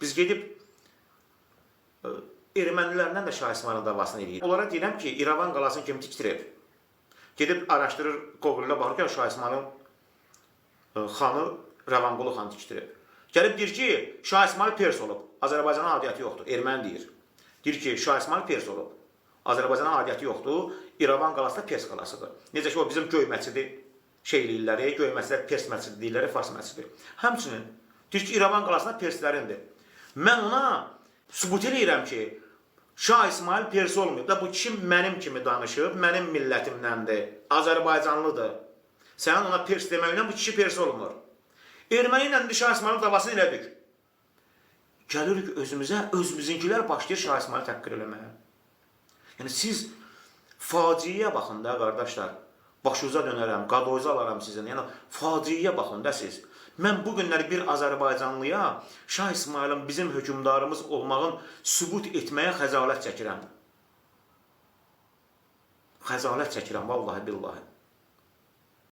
Biz gedib ermənilərdən də Şah İsmayılın davasını edirik. Onlara deyirəm ki, İrəvan qalasını kim tikdirib? Gedib araşdırır, Google'da baxır ki, Şah İsmayılın xanı Rəvanqulu xan tikdirib. Gəlib deyir ki, Şah İsmayıl Pers olub. Azərbaycanın adiyyəti yoxdur. Erməni deyir. Deyir ki, Şah İsmayıl Pers olub. Azərbaycanın adiyyəti yoxdur. İrəvan qalası da Pers qalasıdır. Necə ki, o bizim göy məscidi şeyliyirlər, göy məscidlər Pers məscidi deyirlər, Fars məscidi. Həmçinin deyir ki, İrəvan qalasında Perslərindir. Mən ona sübut edirəm ki, Şah İsmayıl Pers olmayıb da bu kişi mənim kimi danışıb, mənim millətimdəndir, Azərbaycanlıdır. Sənin ona Pers deməklə bu kişi Pers olmur. Erməni ilə Şah İsmayılın davasını elədik. Gəlirik özümüzə, özümüzünkilər başlayır Şah İsmayılı təhqir eləməyə. Yəni siz faciəyə baxın da qardaşlar. Başınıza dönərəm, qadoyuza alaram sizin. Yəni faciəyə baxın da siz. Mən bu günləri bir Azərbaycanlıya Şah İsmayılın bizim hökmdarımız olmağın sübut etməyə xəcalət çəkirəm. Xəcalət çəkirəm, vallahi billahi.